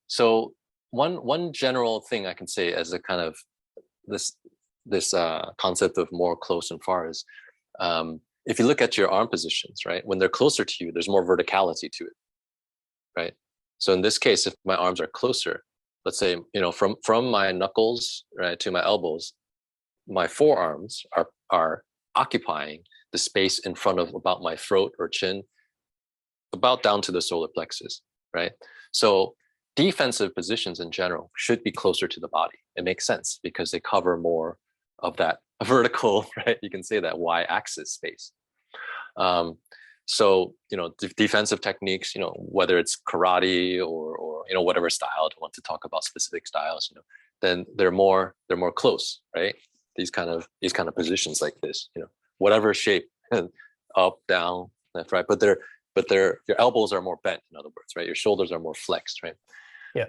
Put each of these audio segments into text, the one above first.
So one general thing I can say as a kind of this concept of more close and far is, if you look at your arm positions, right, when they're closer to you, there's more verticality to it, right? So in this case, if my arms are closer, let's say, from my knuckles, right, to my elbows, my forearms are occupying the space in front of about my throat or chin, about down to the solar plexus, right? So defensive positions in general should be closer to the body. It makes sense because they cover more of that vertical, right? You can say that y-axis space. So, defensive techniques, whether it's karate or whatever style, I don't want to talk about specific styles, then they're more close, right? These kind of positions like this, whatever shape, up, down, left, right, but your elbows are more bent, in other words, right? Your shoulders are more flexed, right? Yeah.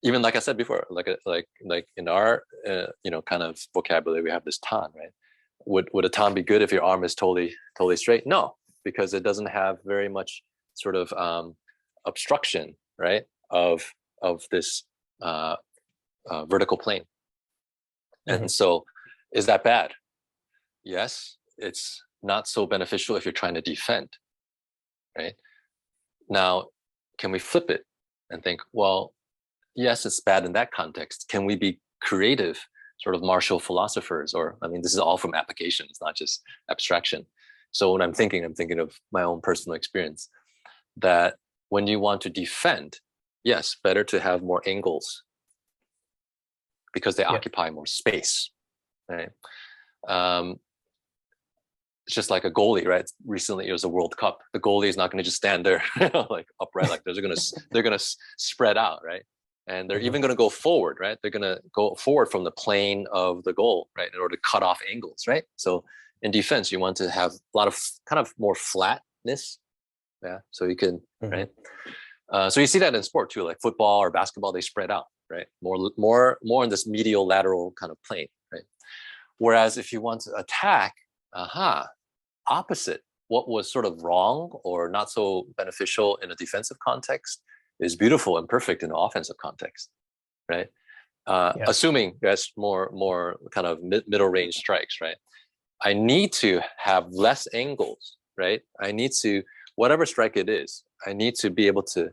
Even like I said before, like in our kind of vocabulary, we have this tan, right? Would a tan be good if your arm is totally straight? No, because it doesn't have very much sort of obstruction, right, of this vertical plane. And so, is that bad? Yes, it's not so beneficial if you're trying to defend, right? Now, can we flip it and think, well, yes, it's bad in that context. Can we be creative, sort of martial philosophers? Or, this is all from application. It's not just abstraction. So when I'm thinking of my own personal experience, that when you want to defend, yes, better to have more angles because they occupy more space, right? It's just like a goalie, right? Recently, it was a World Cup. The goalie is not going to just stand there like upright, like they're gonna spread out, right? And they're even going to go forward, right? They're going to go forward from the plane of the goal, right, in order to cut off angles, right? So in defense, you want to have a lot of kind of more flatness, yeah. So you can, right? So you see that in sport too, like football or basketball, they spread out, right? More in this medial lateral kind of plane, right? Whereas if you want to attack, opposite, what was sort of wrong or not so beneficial in a defensive context is beautiful and perfect in an offensive context, right? Assuming that's more kind of middle range strikes, right? I need to have less angles, right? I need to, whatever strike it is, I need to be able to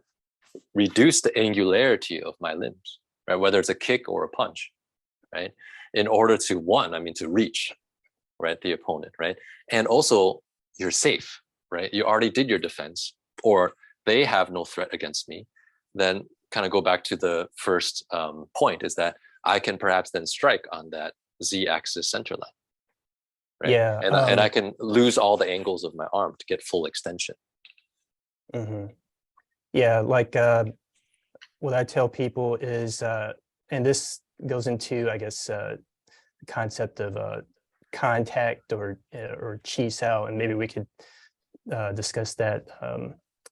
reduce the angularity of my limbs, right? Whether it's a kick or a punch, right? In order to to reach, right, the opponent, right? And also you're safe, right? You already did your defense, or they have no threat against me. Then kind of go back to the first point, is that I can perhaps then strike on that z-axis center line, right? Yeah. And I can lose all the angles of my arm to get full extension. Yeah, like what I tell people is, and this goes into, I guess, the concept of contact or chi sao, and maybe we could discuss that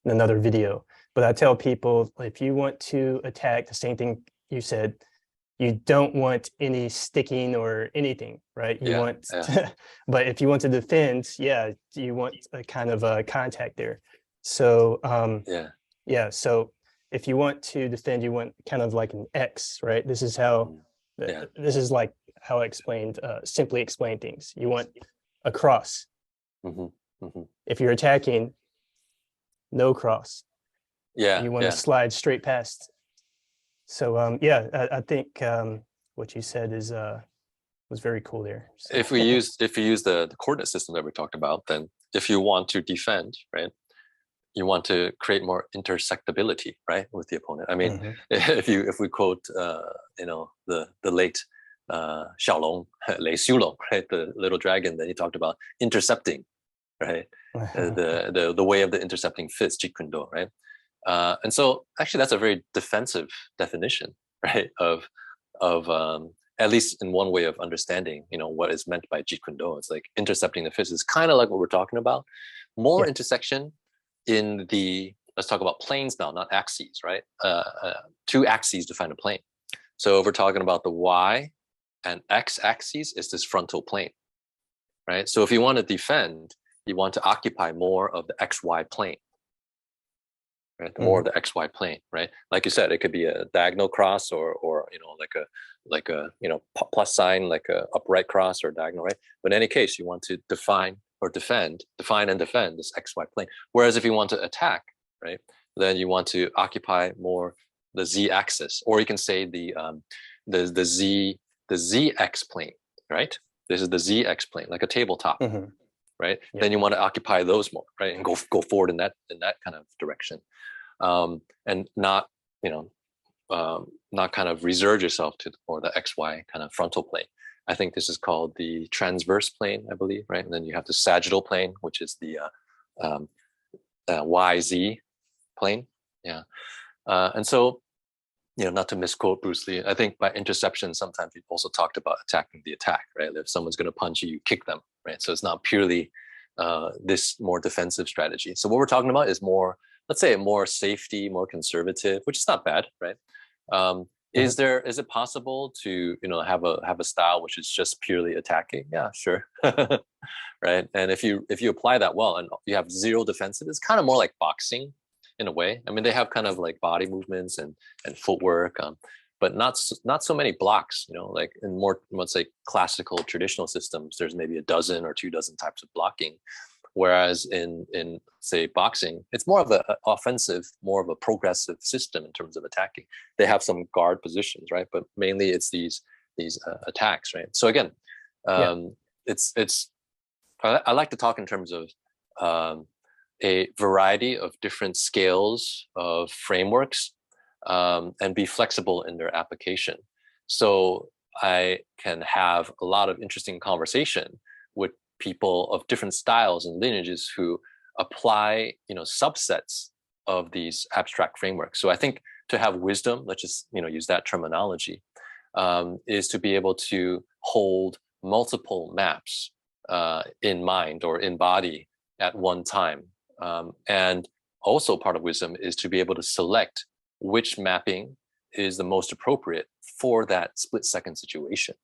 in another video. But I tell people, if you want to attack, the same thing you said, you don't want any sticking or anything, right? You want, but if you want to defend, you want a kind of a contact there. So so if you want to defend, you want kind of like an X, right? This is how, this is like how I explained, simply explain things. You want a cross. If you're attacking, no cross. You want to slide straight past. So I think what you said is was very cool there. So. If you use the coordinate system that we talked about, then if you want to defend, right, you want to create more intersectability, right, with the opponent. I mean, if we quote the late Xiaolong, Lei Xiulong, right, the little dragon, then he talked about intercepting, right, the way of the intercepting fist, Jeet Kune Do, right. And so actually that's a very defensive definition, right, of at least in one way of understanding, what is meant by Jeet Kune Do. It's like intercepting the fist is kind of like what we're talking about. More intersection in the, let's talk about planes now, not axes, right? Two axes define a plane. So if we're talking about the Y and X axes, is this frontal plane, right? So if you want to defend, you want to occupy more of the XY plane, right? More of the XY plane, right? Like you said, it could be a diagonal cross or like a plus sign, like a upright cross or diagonal, right? But in any case, you want to define and defend this XY plane. Whereas if you want to attack, right, then you want to occupy more the Z axis, or you can say the ZX plane, right? This is the ZX plane, like a tabletop, right? Yeah. Then you want to occupy those more, right, and go forward in that kind of direction, and not not kind of reserve yourself to for the XY kind of frontal plane. I think this is called the transverse plane, I believe, right? And then you have the sagittal plane, which is the YZ plane, yeah. And so, not to misquote Bruce Lee, I think by interception, sometimes he also talked about attacking the attack, right? If someone's going to punch you, you kick them, right? So it's not purely this more defensive strategy. So what we're talking about is more, let's say, more safety, more conservative, which is not bad, right? Is it possible to have a style which is just purely attacking? Yeah, sure. Right. And if you apply that well and you have zero defensive, it's kind of more like boxing in a way. I mean, they have kind of like body movements and footwork, but not so many blocks. Like in more, let's say, classical traditional systems, there's maybe a dozen or 24 types of blocking. Whereas in say boxing, it's more of an offensive, more of a progressive system in terms of attacking. They have some guard positions, right? But mainly it's these attacks, right? So again, it's I like to talk in terms of a variety of different scales of frameworks, and be flexible in their application. So I can have a lot of interesting conversation with people of different styles and lineages who apply, subsets of these abstract frameworks. So I think to have wisdom, let's just, use that terminology, is to be able to hold multiple maps in mind or in body at one time. And also part of wisdom is to be able to select which mapping is the most appropriate for that split-second situation.